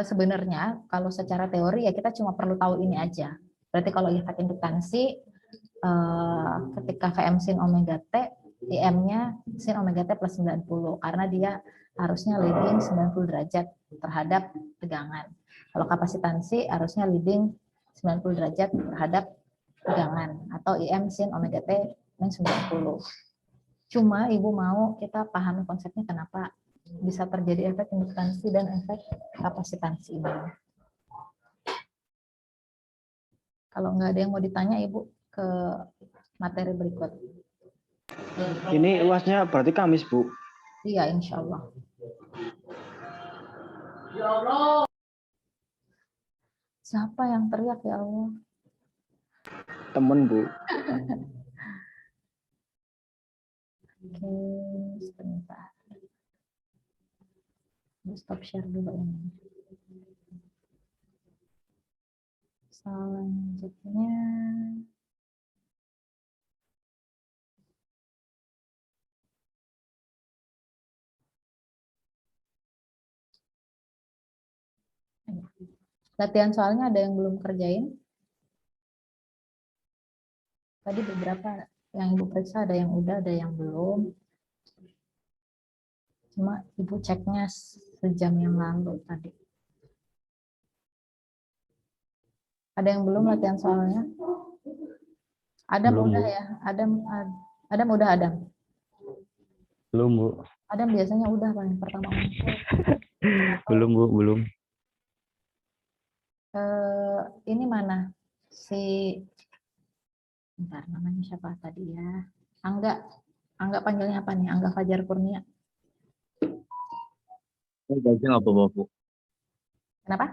sebenarnya kalau secara teori ya kita cuma perlu tahu ini aja. Berarti kalau efek induktansi ketika Vm sin omega T, IM-nya sin omega T plus 90 karena dia harusnya leading 90 derajat terhadap tegangan. Kalau kapasitansi harusnya leading 90 derajat terhadap tegangan atau IM sin omega T min 90. Cuma Ibu mau kita pahami konsepnya kenapa bisa terjadi efek induktansi dan efek kapasitansi ini. Kalau nggak ada yang mau ditanya, Ibu ke materi berikut. Ini UASnya berarti Kamis, Bu? Iya, insya Allah. Siapa yang teriak ya Allah? Temen, Bu. Oke, sebentar. Stop share dulu ini. Selanjutnya. Latihan soalnya ada yang belum kerjain? Tadi beberapa yang Ibu periksa ada yang udah, ada yang belum. Cuma Ibu ceknya sejam yang lalu tadi. Ada yang belum latihan soalnya? Adam Belum, udah Bu. ya? Adam udah Adam. Belum, Bu. Adam biasanya udah paling pertama. Belum, Bu, belum. Ini mana? Bentar, namanya siapa tadi ya? Angga panggilnya apa nih? Angga Fajar Kurnia. Angga aja nggak apa-apa, Bu. Kenapa?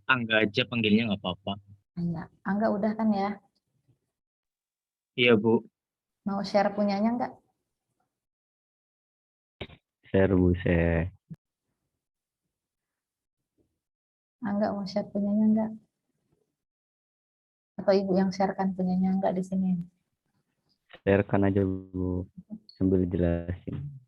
Angga aja panggilnya nggak apa-apa. Angga udah kan ya? Iya, Bu. Mau share punyanya enggak? Share, Bu, share. Angga mau share punyanya enggak? Atau Ibu yang sharekan punyanya enggak di sini? Sharekan aja, Bu. Sambil jelasin.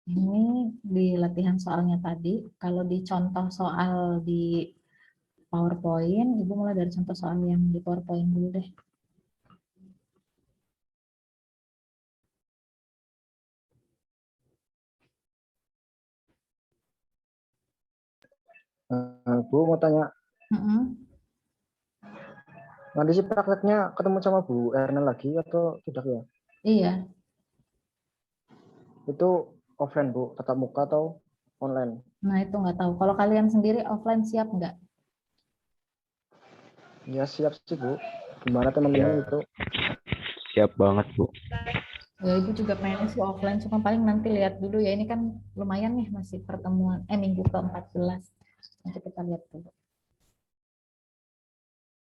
Ini di latihan soalnya tadi. Kalau di contoh soal di PowerPoint, Ibu mulai dari contoh soal yang di PowerPoint dulu deh. Bu mau tanya, Mm-mm. nanti sih prakteknya ketemu sama Bu Erna lagi atau tidak ya? Iya, Itu offline, Bu, tatap muka atau online? nah itu nggak tahu. Kalau kalian sendiri offline siap nggak? Ya siap sih, Bu. Gimana teman-teman itu? Siap banget, Bu. Ya, Ibu juga pengen sih offline, cuma paling nanti lihat dulu ya. Ini kan lumayan nih masih pertemuan, minggu ke-14. Nanti kita lihat dulu.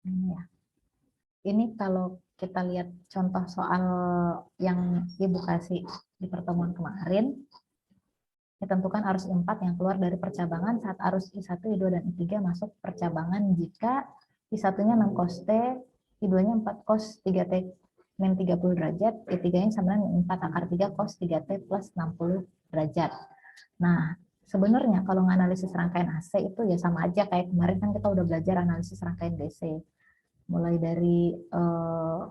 Ini ya. Ini kalau kita lihat contoh soal yang Ibu kasih di pertemuan kemarin, ditentukan arus I4 yang keluar dari percabangan saat arus I1, I2, dan I3 masuk percabangan jika I1-nya 6 cos T, I2-nya 4 cos 3T min 30 derajat, I3-nya sama dengan 4 akar 3 cos 3T plus 60 derajat. Nah, sebenarnya kalau menganalisis rangkaian AC itu ya sama aja kayak kemarin kan kita udah belajar analisis rangkaian DC. Mulai dari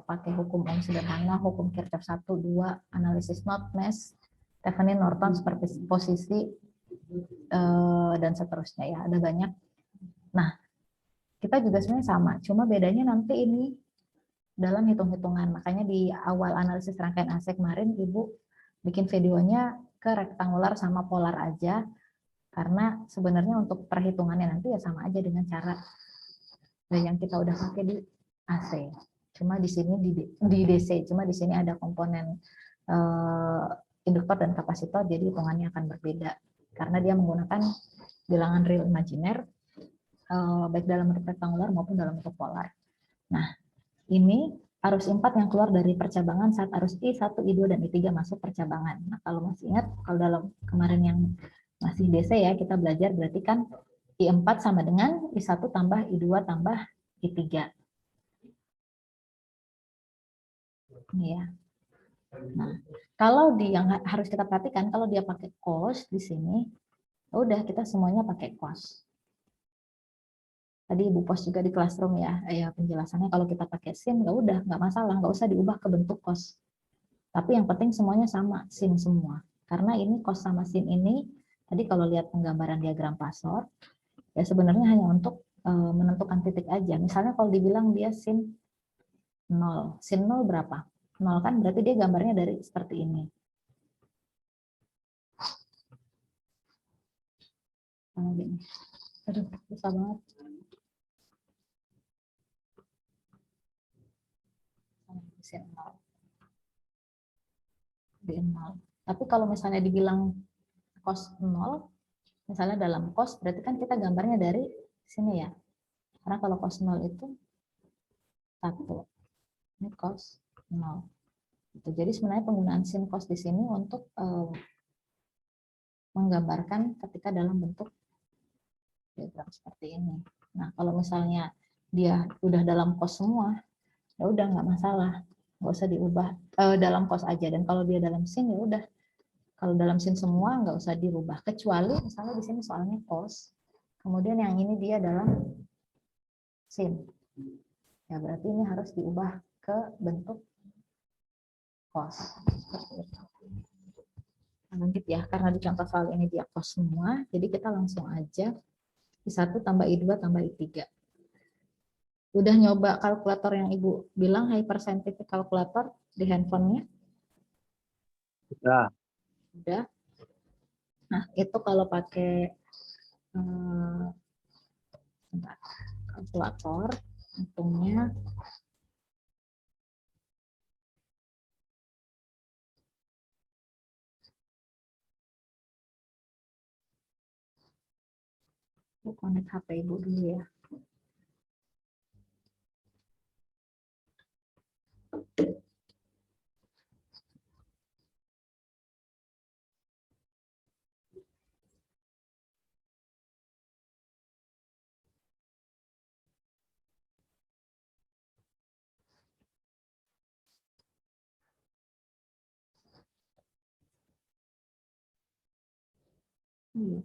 pakai hukum Ohm sederhana, hukum Kirchhoff 1, 2, analisis knot, mesh, Thevenin, Norton, superposisi, dan seterusnya ya, ada banyak. Nah, kita juga sebenarnya sama, cuma bedanya nanti ini dalam hitung-hitungan. Makanya di awal analisis rangkaian AC kemarin, Ibu bikin videonya ke rektangular sama polar aja, karena sebenarnya untuk perhitungannya nanti ya sama aja dengan cara yang kita udah pakai di AC. Cuma di sini di DC, cuma di sini ada komponen induktor dan kapasitor, jadi hitungannya akan berbeda karena dia menggunakan bilangan real imajiner baik dalam bentuk rektangular maupun dalam bentuk polar. Nah, ini arus 4 yang keluar dari percabangan saat arus I1, I2, dan I3 masuk percabangan. Nah, kalau masih ingat, kalau dalam kemarin yang masih DC ya, kita belajar berarti kan I4 sama dengan I1 tambah I2 tambah I3. Ini ya. Nah, kalau yang harus kita perhatikan, kalau dia pakai cos di sini, udah kita semuanya pakai cos. Tadi Ibu post juga di classroom ya, penjelasannya kalau kita pakai sin ya udah nggak masalah, nggak usah diubah ke bentuk cos. Tapi yang penting semuanya sama, sin semua. Karena ini cos sama sin ini, tadi kalau lihat penggambaran diagram pasor, ya sebenarnya hanya untuk menentukan titik aja. Misalnya kalau dibilang dia sin 0, sin 0 berapa? 0 kan berarti dia gambarnya dari seperti ini. Gini. Aduh, susah banget. Sin 0. Di 0. Tapi kalau misalnya dibilang cos 0, misalnya dalam cos, berarti kan kita gambarnya dari sini ya. Karena kalau cos 0 itu 1. Ini cos 0. Jadi sebenarnya penggunaan sin cos di sini untuk menggambarkan ketika dalam bentuk diagram seperti ini. Nah, kalau misalnya dia udah dalam cos semua, ya udah nggak masalah, nggak usah diubah dalam cos aja. Dan kalau dia dalam sin ya udah, kalau dalam sin semua nggak usah dirubah, kecuali misalnya di sini soalnya cos, kemudian yang ini dia dalam sin, ya berarti ini harus diubah ke bentuk cos. Seperti itu. Lanjut ya, karena di contoh soal ini dia cos semua, jadi kita langsung aja I1 tambah I2 tambah I3. Udah nyoba kalkulator yang Ibu bilang, hyperscientific kalkulator di handphonenya? Udah. Udah. Nah, itu kalau pakai kalkulator, hitungnya connect HP Ibu dulu ya. Iya.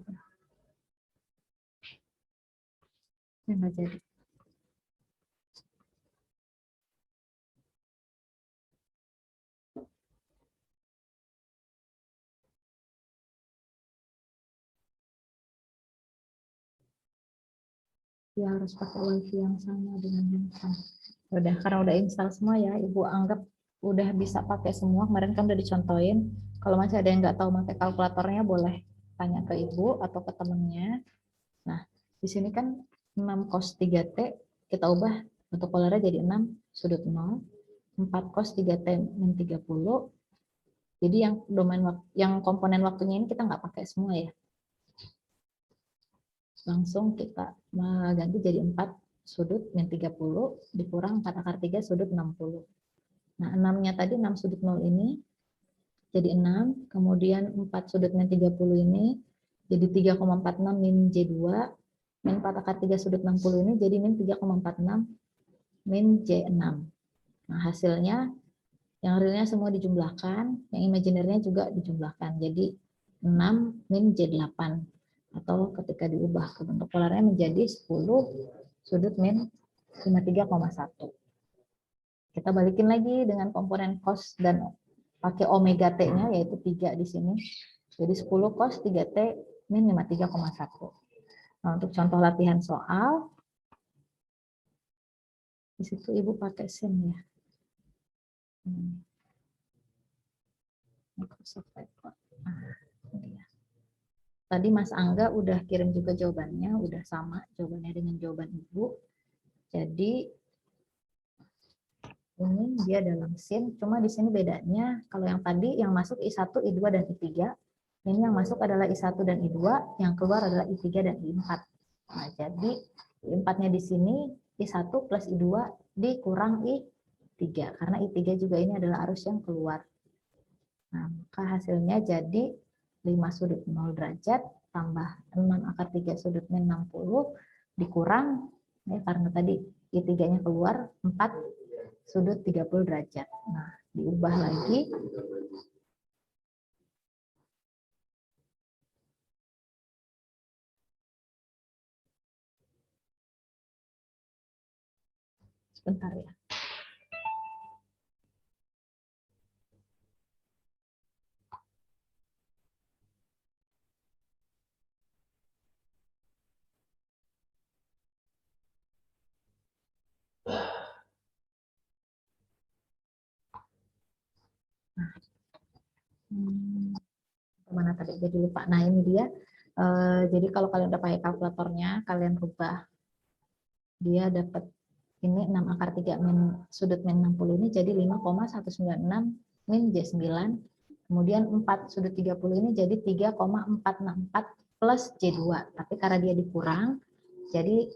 Ini nggak jadi. Ya harus pakai wifi yang sama dengan handphone. Udah, karena udah install semua ya, Ibu anggap udah bisa pakai semua. Kemarin kan udah dicontohin. Kalau masih ada yang nggak tahu pakai kalkulatornya, boleh tanya ke Ibu atau ke temennya. Nah, di sini kan 6 cos 3T, kita ubah bentuk polarnya jadi 6 sudut 0. 4 cos 3T min 30. Jadi yang yang komponen waktunya ini kita nggak pakai semua ya. Langsung kita ganti jadi 4 sudut min 30 dikurang 4 akar 3 sudut 60. Nah, 6-nya tadi 6 sudut 0 ini jadi 6, kemudian 4 sudut min 30 ini jadi 3,46 min J2, min 4 akar 3 sudut 60 ini jadi min 3,46 min J6. Nah, hasilnya yang realnya semua dijumlahkan, yang imajinernya juga dijumlahkan. Jadi 6 min J8. Atau ketika diubah ke bentuk polarnya menjadi 10 sudut min 53,1. Kita balikin lagi dengan komponen cos dan pakai omega T-nya yaitu 3 di sini. Jadi 10 cos 3T min 53,1. Nah, untuk contoh latihan soal, di situ Ibu pakai sin ya. Microsoft Record. Nah, ini ya. Tadi Mas Angga udah kirim juga jawabannya, udah sama jawabannya dengan jawaban Ibu. Jadi ini dia dalam sin, cuma di sini bedanya kalau yang tadi yang masuk I1, I2 dan I3, ini yang masuk adalah I1 dan I2, yang keluar adalah I3 dan I4. Nah, jadi I4-nya di sini I1 plus I2 dikurang I3. 3, karena I3 juga ini adalah arus yang keluar. Nah, maka hasilnya jadi 5 sudut 0 derajat tambah 6/3 sudut min 60 dikurang, ya, karena tadi I3-nya keluar, 4 sudut 30 derajat. Nah, diubah lagi. Sebentar ya. Kemana tadi? Jadi lupa. Nah, ini dia. Jadi kalau kalian udah pakai kalkulatornya, kalian rubah. Dia dapat ini 6/3 min sudut min 60 ini jadi 5,196 min J9. Kemudian 4 sudut 30 ini jadi 3,464 plus J2. Tapi karena dia dikurang, jadi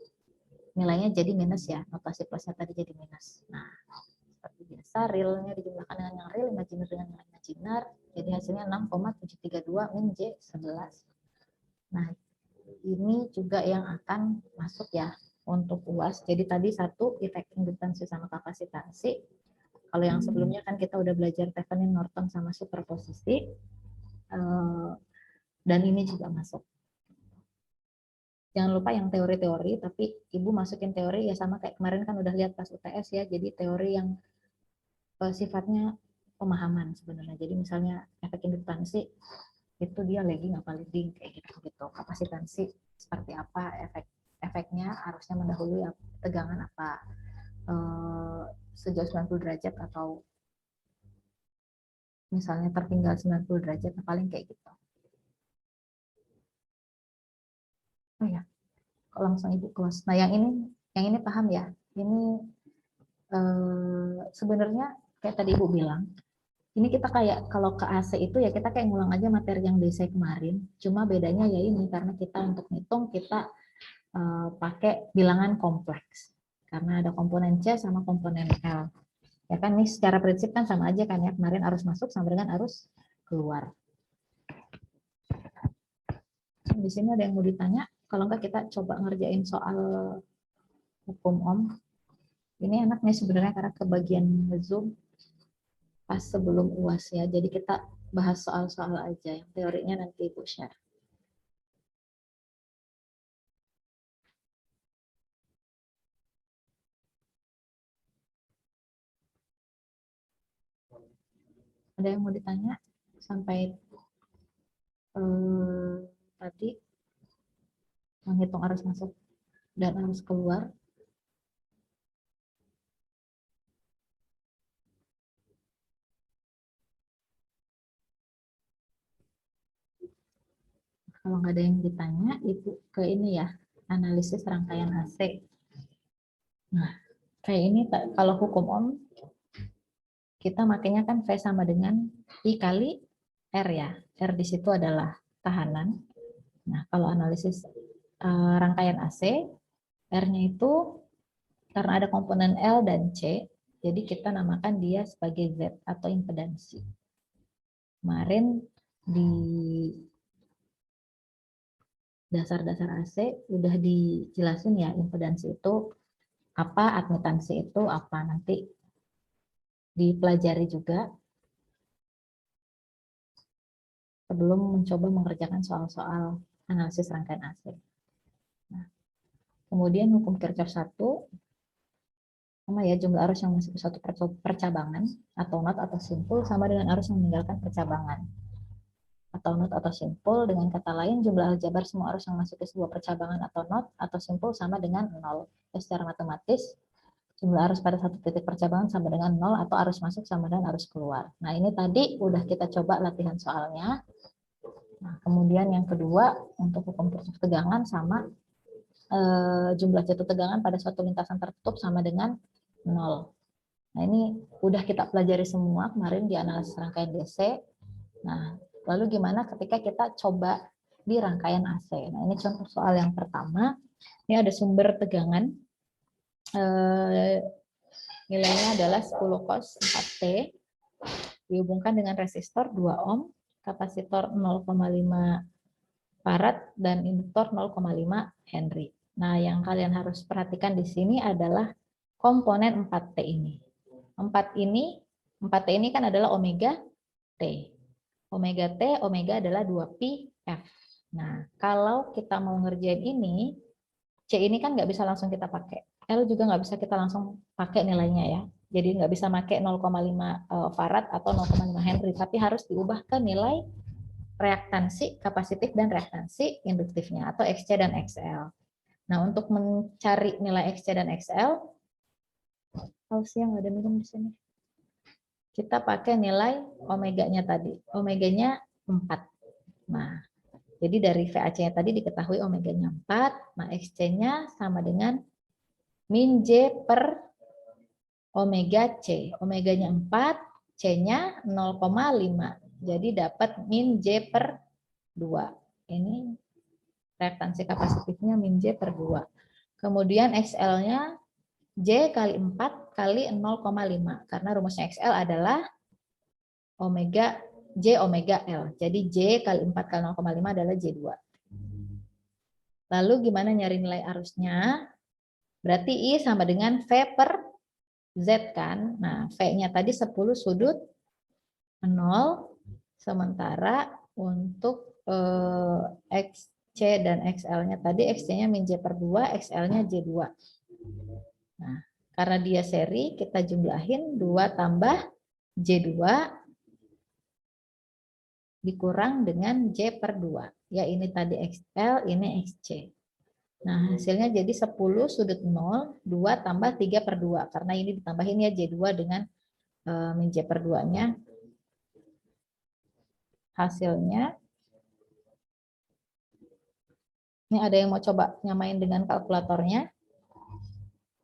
nilainya jadi minus ya. Notasi plusnya tadi jadi minus. Nah, seperti biasa, realnya dijumlahkan dengan yang real, imajiner dengan yang imajiner. Jadi hasilnya 6,732 min J11. Nah, ini juga yang akan masuk ya untuk UAS. Jadi tadi satu efek indukansi sama kapasitansi. Kalau yang sebelumnya kan kita udah belajar Thevenin, Norton sama superposisi. Dan ini juga masuk. Jangan lupa yang teori-teori, tapi Ibu masukin teori ya sama kayak kemarin kan udah lihat pas UTS ya. Jadi teori yang sifatnya pemahaman sebenarnya. Jadi misalnya efek indukansi itu dia lagging apa leading kayak gitu. Kapasitansi seperti apa, efeknya harusnya mendahului tegangan apa, sejauh 90 derajat atau misalnya tertinggal 90 derajat, paling kayak gitu. Oh ya, langsung Ibu close. Nah, yang ini paham ya? Ini sebenarnya kayak tadi Ibu bilang, ini kita kayak kalau ke AC itu ya kita kayak ngulang aja materi yang DC kemarin. Cuma bedanya ya ini karena kita untuk ngitung kita pakai bilangan kompleks. Karena ada komponen C sama komponen L. Ya kan nih secara prinsip kan sama aja kan ya, kemarin arus masuk sama dengan arus keluar. Di sini ada yang mau ditanya, kalau enggak kita coba ngerjain soal hukum Ohm. Ini enak nih sebenarnya karena kebagian Zoom pas sebelum UAS ya, jadi kita bahas soal-soal aja, yang teorinya nanti Ibu share. Ada yang mau ditanya sampai tadi menghitung arus masuk dan arus keluar? Kalau nggak ada yang ditanya, Ibu ke ini ya, analisis rangkaian AC. Nah, kayak ini kalau hukum Ohm, kita makanya kan V sama dengan I kali R ya. R di situ adalah tahanan. Nah, kalau analisis rangkaian AC, R-nya itu karena ada komponen L dan C, jadi kita namakan dia sebagai Z atau impedansi. Kemarin di dasar-dasar AC udah dijelasin ya, impedansi itu apa, admitansi itu apa, nanti dipelajari juga sebelum mencoba mengerjakan soal-soal analisis rangkaian AC. Nah, kemudian hukum Kirchhoff 1, sama ya, jumlah arus yang masuk ke suatu percabangan atau not atau simpul sama dengan arus yang meninggalkan percabangan. Atau not atau simpul, dengan kata lain jumlah aljabar semua arus yang masuk ke sebuah percabangan atau not atau simpul sama dengan 0. Secara matematis jumlah arus pada satu titik percabangan sama dengan 0 atau arus masuk sama dengan arus keluar. Nah, ini tadi udah kita coba latihan soalnya. Nah, kemudian yang kedua untuk hukum Kirchhoff tegangan sama jumlah jatuh tegangan pada suatu lintasan tertutup sama dengan 0. Nah, ini udah kita pelajari semua kemarin di analisis rangkaian DC. Nah, lalu gimana ketika kita coba di rangkaian AC? Nah, ini contoh soal yang pertama. Ini ada sumber tegangan nilainya adalah 10 cos 4T, dihubungkan dengan resistor 2 ohm, kapasitor 0,5 farad, dan induktor 0,5 Henry. Nah, yang kalian harus perhatikan di sini adalah komponen 4T ini. 4T ini kan adalah omega T. Omega T, omega adalah 2pi F. Nah, kalau kita mau ngerjain ini, C ini kan nggak bisa langsung kita pakai. L juga nggak bisa kita langsung pakai nilainya ya. Jadi nggak bisa pakai 0,5 farad atau 0,5 Henry, tapi harus diubah ke nilai reaktansi kapasitif dan reaktansi induktifnya atau XC dan XL. Nah, untuk mencari nilai XC dan XL, haus yang ada minum di sini. Kita pakai nilai omeganya tadi. Omeganya 4. Nah, jadi dari VAC-nya tadi diketahui omeganya 4, nah XC-nya sama dengan min J per omega C. Omeganya 4, C-nya 0,5. Jadi dapat min J per 2. Ini reaktansi kapasitifnya min J per 2. Kemudian XL-nya J kali 4 kali 0,5. Karena rumusnya XL adalah omega J omega L. Jadi J kali 4 kali 0,5 adalah J2. Lalu gimana nyari nilai arusnya? Berarti I sama dengan V per Z kan. Nah, V-nya tadi 10 sudut 0. Sementara untuk XC dan XL-nya tadi, XC-nya min J per 2, XL-nya J2. Nah, karena dia seri, kita jumlahin 2 tambah J2 dikurang dengan J per 2. Ya, ini tadi XL, ini XC. Nah, hasilnya jadi 10 sudut 0, 2 tambah 3 per 2. Karena ini ditambahin ya J2 dengan min J per 2-nya. Hasilnya, ini ada yang mau coba nyamain dengan kalkulatornya.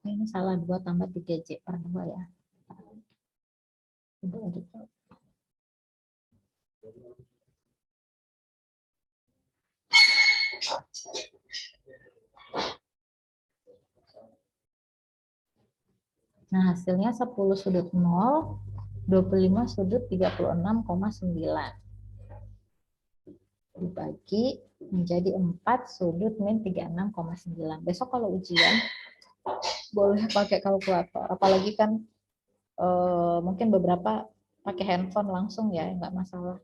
Ini salah, 2 tambah 3J per 2 ya. Nah, hasilnya 10 sudut 0, 25 sudut 36,9. Dibagi menjadi 4 sudut min 36,9. Besok kalau ujian, boleh pakai kalkulator. Apalagi kan mungkin beberapa pakai handphone langsung ya, nggak masalah.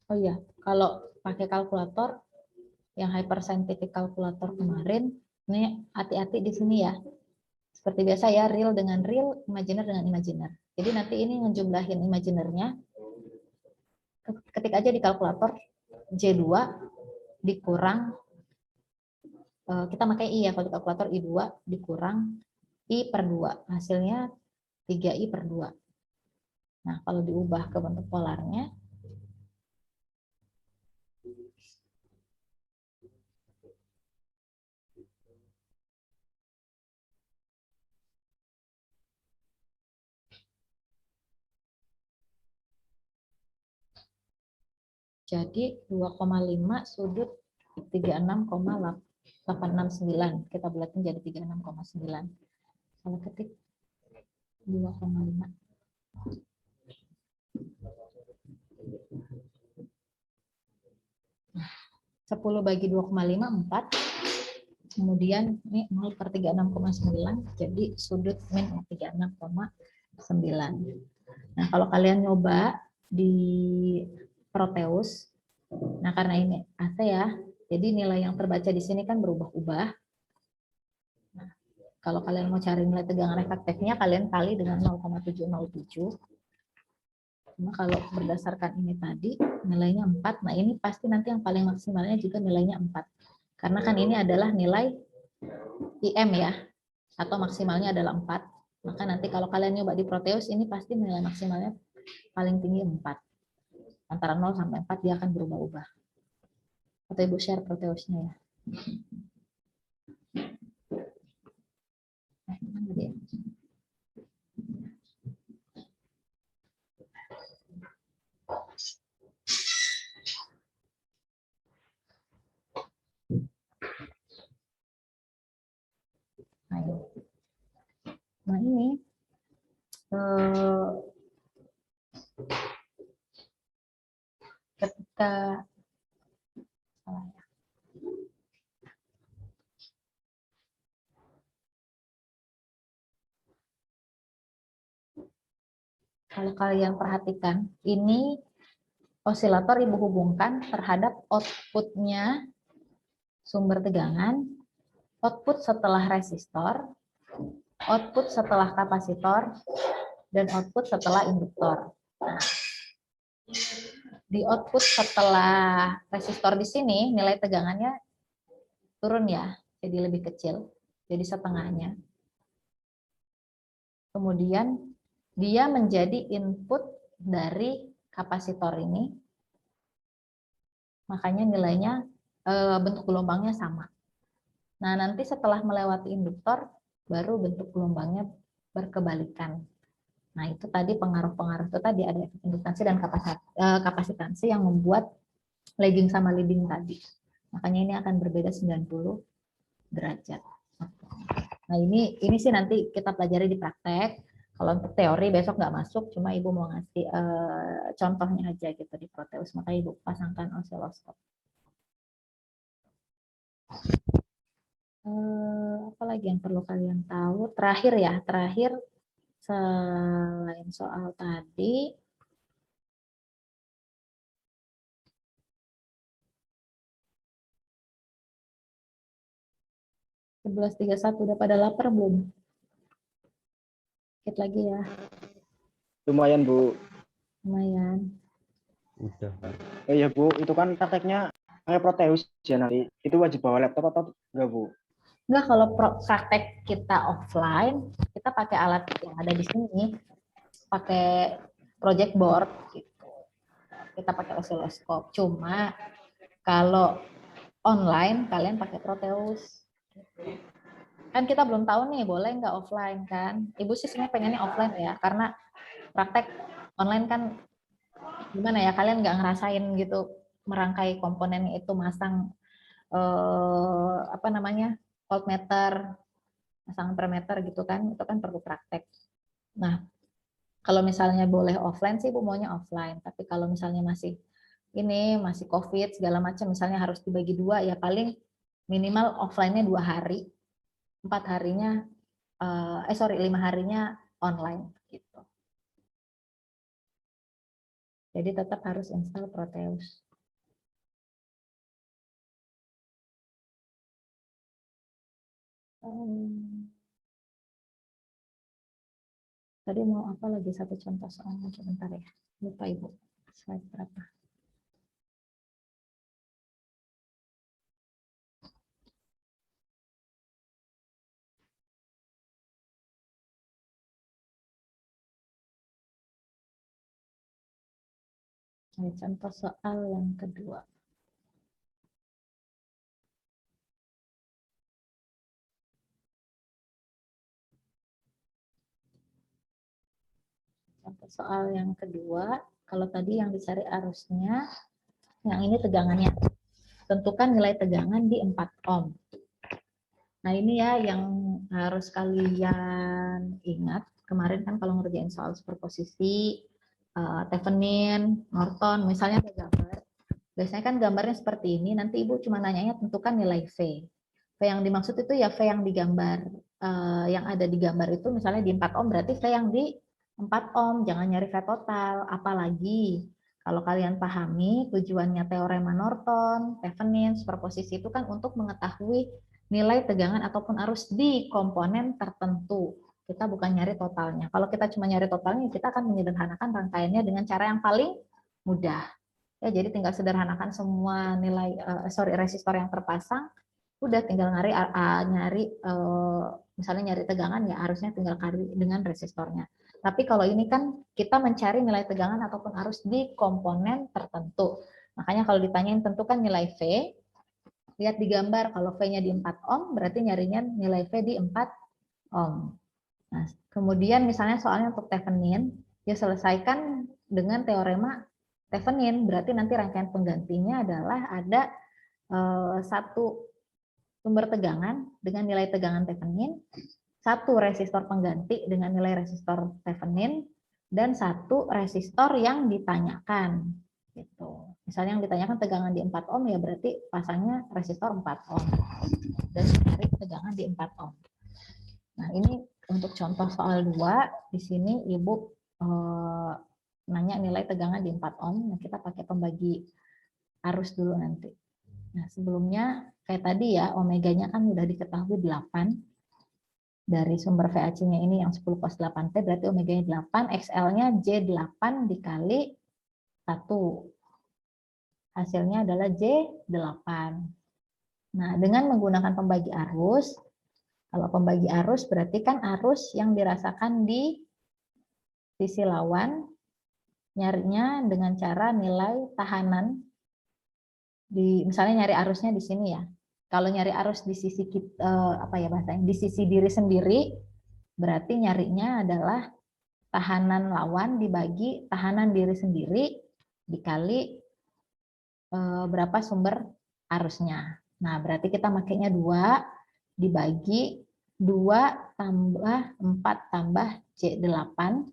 Oh iya, kalau pakai kalkulator, yang hyperscientific kalkulator kemarin, ini hati-hati di sini ya. Seperti biasa ya, real dengan real, imajiner dengan imajiner. Jadi nanti ini ngejumlahin imajinernya, ketik aja di kalkulator J2 dikurang, kita pakai I ya, kalau di kalkulator I2 dikurang I per 2, hasilnya 3I per 2. Nah, kalau diubah ke bentuk polarnya, jadi 2,5 sudut 36,869. Kita bulatin jadi 36,9. Kalau ketik 2,5. 10 bagi 2,5, 4. Kemudian ini 0 per 36,9. Jadi sudut min 36,9. Nah, kalau kalian nyoba di Proteus, nah karena ini AC ya, jadi nilai yang terbaca di sini kan berubah-ubah. Nah, kalau kalian mau cari nilai tegangan efektifnya, kalian kali dengan 0,707. Cuma kalau berdasarkan ini tadi, nilainya 4. Nah, ini pasti nanti yang paling maksimalnya juga nilainya 4. Karena kan ini adalah nilai IM ya, atau maksimalnya adalah 4. Maka nanti kalau kalian nyoba di Proteus, ini pasti nilai maksimalnya paling tinggi 4. Antara 0 sampai 4 dia akan berubah-ubah. Atau Ibu share Proteusnya ya. Mana dia? Nah ini ketika salah ya. Kalau kalian perhatikan, ini osilator Ibu hubungkan terhadap outputnya sumber tegangan, output setelah resistor, output setelah kapasitor, dan output setelah induktor. Nah, di output setelah resistor di sini nilai tegangannya turun ya, jadi lebih kecil, jadi setengahnya. Kemudian dia menjadi input dari kapasitor ini, makanya nilainya bentuk gelombangnya sama. Nah, nanti setelah melewati induktor, baru bentuk gelombangnya berkebalikan. Nah, itu tadi pengaruh-pengaruh itu tadi ada efek induktansi dan kapasitansi yang membuat lagging sama leading tadi. Makanya ini akan berbeda 90 derajat. Nah, ini sih nanti kita pelajari di praktek. Kalau untuk teori besok nggak masuk, cuma Ibu mau ngasih contohnya aja gitu di Proteus. Makanya Ibu pasangkan osiloskop. Apa lagi yang perlu kalian tahu? Terakhir ya, selain soal tadi, satu udah pada lapar belum? Dikit lagi ya, Lumayan, Bu. lumayan. Udah. Iya, Bu. Itu kan prakteknya kayak Proteus ya nanti. Itu wajib bawa laptop atau enggak, Bu? Enggak, kalau praktek kita offline, kita pakai alat yang ada di sini, pakai project board gitu. Kita pakai osiloskop. Cuma kalau online kalian pakai Proteus. Kan kita belum tahu nih boleh nggak offline kan. Ibu sih sebenarnya pengennya offline ya, karena praktek online kan gimana ya, kalian nggak ngerasain gitu merangkai komponennya itu, masang voltmeter, masang ampermeter gitu kan, itu kan perlu praktek. Nah, kalau misalnya boleh offline sih Bu maunya offline, tapi kalau misalnya masih COVID segala macam, misalnya harus dibagi dua, ya paling minimal offline-nya 2 hari, 4 harinya 5 harinya online gitu. Jadi tetap harus install Proteus. Tadi mau apa lagi, satu contoh soalnya sebentar ya, lupa Ibu. Slide berapa? Ini contoh soal yang kedua. Contoh soal yang kedua, kalau tadi yang dicari arusnya, yang ini tegangannya. Tentukan nilai tegangan di 4 ohm. Nah ini ya yang harus kalian ingat. Kemarin kan kalau ngerjain soal superposisi, Thevenin, Norton, misalnya ada gambar. Biasanya kan gambarnya seperti ini, nanti Ibu cuma nanyanya tentukan nilai V. V yang dimaksud itu ya V yang digambar. Yang ada di gambar itu misalnya di 4 ohm, berarti V yang di 4 ohm, jangan nyari V total. Apalagi kalau kalian pahami tujuannya teorema Norton, Thevenin, superposisi itu kan untuk mengetahui nilai tegangan ataupun arus di komponen tertentu. Kita bukan nyari totalnya. Kalau kita cuma nyari totalnya, kita akan menyederhanakan rangkaiannya dengan cara yang paling mudah. Ya, jadi tinggal sederhanakan semua nilai resistor yang terpasang, udah tinggal misalnya nyari tegangan ya harusnya tinggal kali dengan resistornya. Tapi kalau ini kan kita mencari nilai tegangan ataupun arus di komponen tertentu. Makanya kalau ditanyain tentukan nilai V, lihat di gambar, kalau V-nya di 4 ohm, berarti nyarinya nilai V di 4 ohm. Nah, kemudian misalnya soalnya untuk Thevenin, ya selesaikan dengan teorema Thevenin, berarti nanti rangkaian penggantinya adalah ada satu sumber tegangan dengan nilai tegangan Thevenin, satu resistor pengganti dengan nilai resistor Thevenin, dan satu resistor yang ditanyakan. Gitu. Misalnya yang ditanyakan tegangan di 4 ohm, ya berarti pasangnya resistor 4 ohm. Dan cari tegangan di 4 ohm. Nah, ini untuk contoh soal 2, di sini Ibu nanya nilai tegangan di 4 ohm. Nah, kita pakai pembagi arus dulu nanti. Nah, sebelumnya kayak tadi ya, omeganya kan udah diketahui 8. Dari sumber VAC-nya ini yang 10 cos 8T, berarti omeganya 8, XL-nya J8 dikali 1. Hasilnya adalah J8. Nah, dengan menggunakan pembagi arus, kalau pembagi arus berarti kan arus yang dirasakan di sisi lawan, nyarinya dengan cara nilai tahanan, misalnya nyari arusnya di sini ya. Kalau nyari arus di sisi di sisi diri sendiri, berarti nyarinya adalah tahanan lawan dibagi tahanan diri sendiri dikali berapa sumber arusnya. Nah, berarti kita makainya 2 dibagi 2 tambah 4 tambah J8.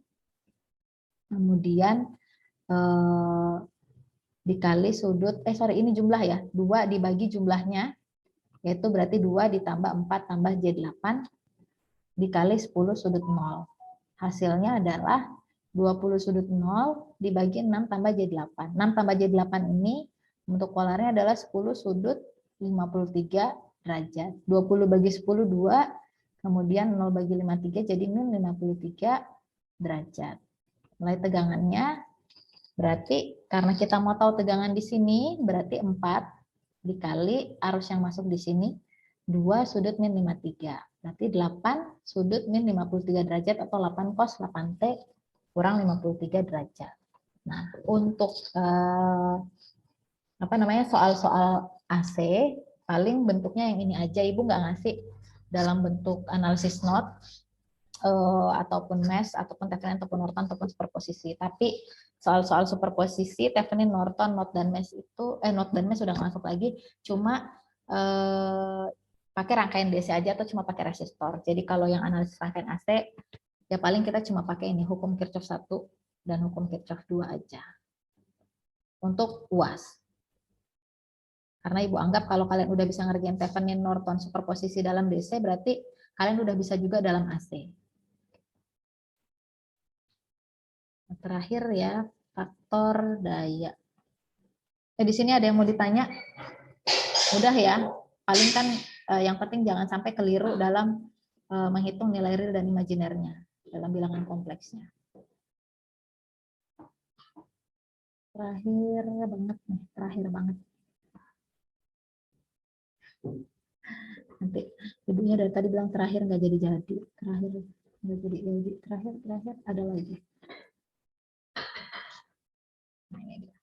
Kemudian dikali sudut, ini jumlah ya, 2 dibagi jumlahnya, yaitu berarti 2 ditambah 4 tambah J8 dikali 10 sudut 0. Hasilnya adalah 20 sudut 0 dibagi 6 tambah J8. 6 tambah J8 ini untuk polarnya adalah 10 sudut 53 derajat. 20 bagi 10, 2. Kemudian 0 bagi 53 jadi min 53 derajat. Nilai tegangannya berarti karena kita mau tahu tegangan di sini berarti 4 dikali arus yang masuk di sini 2 sudut min 53. Berarti 8 sudut min 53 derajat atau 8 cos 8T kurang 53 derajat. Nah, untuk soal-soal AC paling bentuknya yang ini aja, Ibu nggak ngasih dalam bentuk analisis note ataupun mesh ataupun Thevenin ataupun Norton ataupun superposisi. Tapi soal-soal superposisi Thevenin, Norton, note dan mesh itu note dan mesh sudah masuk lagi, cuma pakai rangkaian DC aja atau cuma pakai resistor. Jadi kalau yang analisis rangkaian AC ya paling kita cuma pakai ini hukum Kirchhoff 1 dan hukum Kirchhoff 2 aja. Untuk UAS. Karena Ibu anggap kalau kalian udah bisa ngerjain Thevenin, Norton, superposisi dalam DC, berarti kalian udah bisa juga dalam AC. Terakhir ya, faktor daya. Di sini ada yang mau ditanya? Udah ya, paling kan yang penting jangan sampai keliru dalam menghitung nilai real dan imajinernya dalam bilangan kompleksnya. Terakhir banget nih, terakhir banget. Nanti ibunya dari tadi bilang terakhir nggak jadi-jadi, terakhir nggak jadi-jadi, terakhir ada lagi. Nah, ini dia.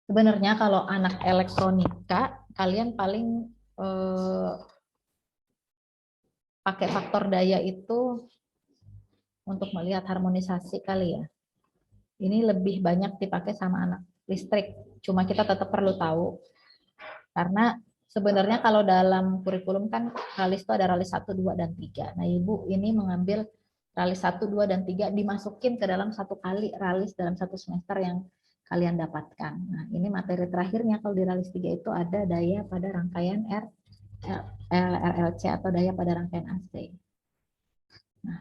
Sebenarnya kalau anak elektronika kalian paling pakai faktor daya itu untuk melihat harmonisasi kali ya. Ini lebih banyak dipakai sama anak listrik. Cuma kita tetap perlu tahu karena sebenarnya kalau dalam kurikulum kan ralis itu ada ralis 1, 2, dan 3. Nah, Ibu ini mengambil ralis 1, 2, dan 3 dimasukin ke dalam satu kali ralis dalam satu semester yang kalian dapatkan. Nah, ini materi terakhirnya kalau di ralis 3 itu ada daya pada rangkaian RLC atau daya pada rangkaian AC. Nah,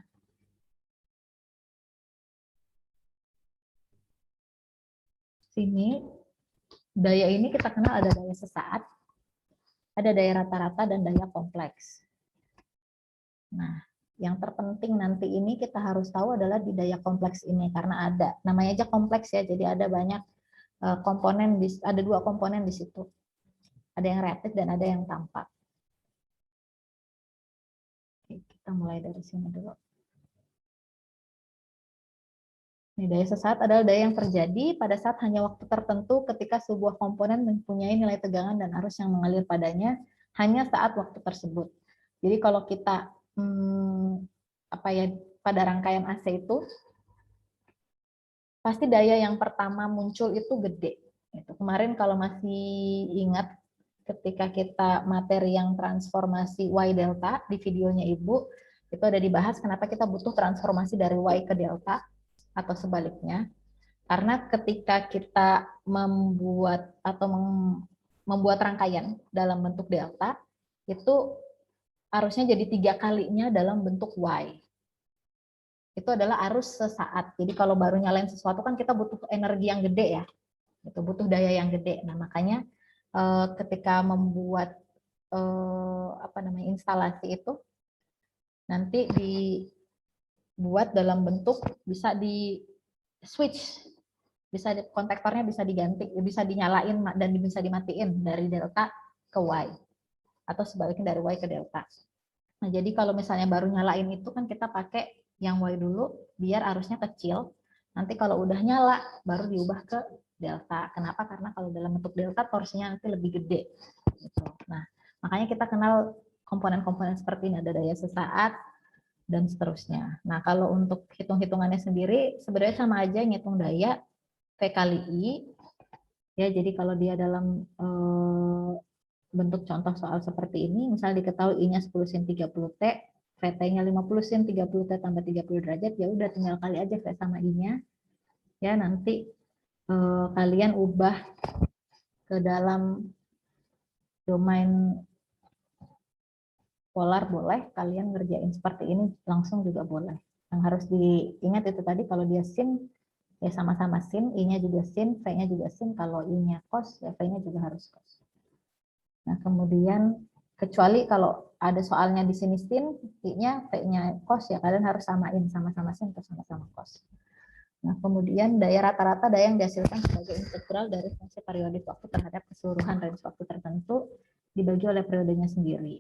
sini daya ini kita kenal ada daya sesaat, ada daya rata-rata, dan daya kompleks. Nah, yang terpenting nanti ini kita harus tahu adalah di daya kompleks ini karena ada namanya aja kompleks ya, jadi ada banyak komponen, ada 2 komponen di situ, ada yang reaktif dan ada yang tampak. Oke, kita mulai dari sini dulu. Ini daya sesaat adalah daya yang terjadi pada saat hanya waktu tertentu ketika sebuah komponen mempunyai nilai tegangan dan arus yang mengalir padanya hanya saat waktu tersebut. Jadi kalau kita pada rangkaian AC itu pasti daya yang pertama muncul itu gede. Kemarin kalau masih ingat ketika kita materi yang transformasi Y delta di videonya Ibu, itu ada dibahas kenapa kita butuh transformasi dari Y ke delta atau sebaliknya. Karena ketika kita membuat membuat rangkaian dalam bentuk delta, itu arusnya jadi 3 kalinya dalam bentuk Y. Itu adalah arus sesaat. Jadi kalau baru nyalain sesuatu kan kita butuh energi yang gede ya. Itu butuh daya yang gede. Nah, makanya ketika membuat instalasi itu nanti dibuat dalam bentuk bisa di switch, bisa kontaktornya bisa diganti, bisa dinyalain dan bisa dimatiin dari delta ke Y atau sebaliknya dari Y ke delta. Nah, jadi kalau misalnya baru nyalain itu kan kita pakai yang Y dulu biar arusnya kecil. Nanti kalau udah nyala baru diubah ke delta. Kenapa? Karena kalau dalam bentuk delta torsinya nanti lebih gede. Gitu. Nah, makanya kita kenal komponen-komponen seperti ini, ada daya sesaat dan seterusnya. Nah, kalau untuk hitung-hitungannya sendiri sebenarnya sama aja ngitung daya V kali I. Ya, jadi kalau dia dalam bentuk contoh soal seperti ini, misalnya diketahui I-nya 10 sin 30 T, VT-nya 50 sin 30 T tambah 30 derajat, ya udah tinggal kali aja V sama I-nya. Ya, nanti kalian ubah ke dalam domain polar boleh, kalian ngerjain seperti ini langsung juga boleh. Yang harus diingat itu tadi kalau dia sin ya sama-sama sin, I-nya juga sin, V-nya juga sin, kalau I-nya cos ya V-nya juga harus cos. Nah, kemudian kecuali kalau ada soalnya di sini sin, I-nya V-nya cos ya kalian harus samain sama-sama sin atau sama-sama cos. Nah, kemudian daya rata-rata daya yang dihasilkan sebagai integral dari fungsi periodik waktu terhadap keseluruhan range waktu tertentu dibagi oleh periodenya sendiri.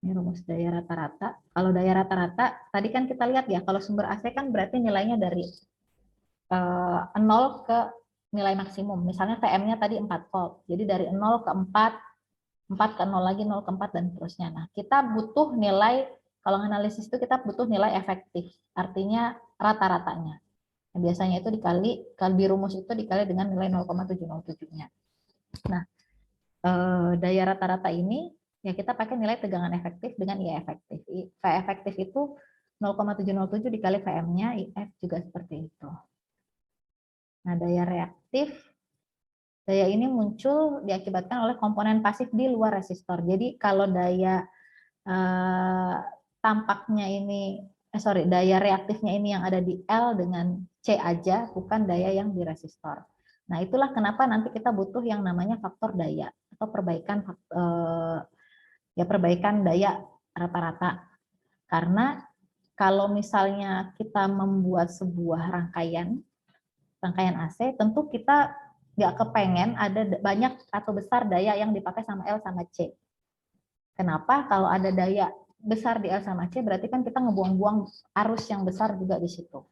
Ini rumus daya rata-rata. Kalau daya rata-rata, tadi kan kita lihat ya, kalau sumber AC kan berarti nilainya dari 0 ke nilai maksimum. Misalnya VM-nya tadi 4 volt. Jadi dari 0 ke 4, 4 ke 0 lagi, 0 ke 4, dan seterusnya. Nah, kita butuh nilai, kalau analisis itu kita butuh nilai efektif. Artinya rata-ratanya. Nah, biasanya itu dikali, kalau di rumus itu dikali dengan nilai 0,707-nya. Nah, daya rata-rata ini, ya kita pakai nilai tegangan efektif dengan I efektif. V efektif itu 0,707 dikali VM-nya, IF juga seperti itu. Nah, daya reaktif, daya ini muncul diakibatkan oleh komponen pasif di luar resistor. Jadi kalau daya tampaknya ini, daya reaktifnya ini yang ada di L dengan C aja, bukan daya yang di resistor. Nah, itulah kenapa nanti kita butuh yang namanya faktor daya atau perbaikan daya rata-rata. Karena kalau misalnya kita membuat sebuah rangkaian AC, tentu kita nggak kepengen ada banyak atau besar daya yang dipakai sama L sama C. Kenapa? Kalau ada daya besar di L sama C, berarti kan kita ngebuang-buang arus yang besar juga di situ.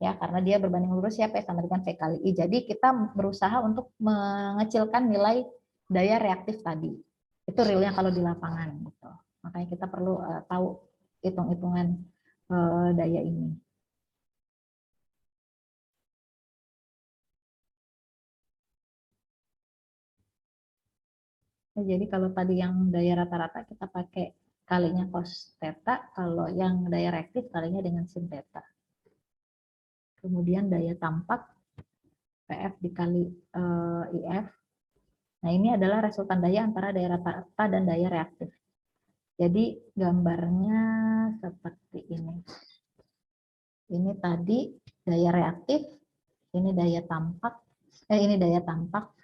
Ya, karena dia berbanding lurus ya P sama dengan V kali I. Jadi kita berusaha untuk mengecilkan nilai daya reaktif tadi. Itu realnya kalau di lapangan. Gitu. Makanya kita perlu tahu hitung-hitungan daya ini. Jadi kalau tadi yang daya rata-rata kita pakai kalinya cos theta, kalau yang daya reaktif kalinya dengan sin theta. Kemudian daya tampak PF dikali IF. Nah, ini adalah resultan daya antara daya rata-rata dan daya reaktif. Jadi gambarnya seperti ini. Ini tadi daya reaktif, ini daya tampak, ini daya tampak.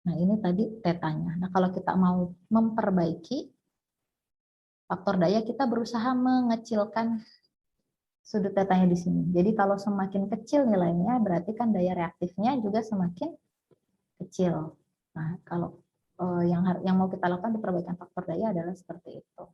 Nah, ini tadi tetanya. Nah, kalau kita mau memperbaiki faktor daya, kita berusaha mengecilkan sudut tetanya di sini. Jadi kalau semakin kecil nilainya, berarti kan daya reaktifnya juga semakin kecil. Nah, kalau yang mau kita lakukan di perbaikan faktor daya adalah seperti itu.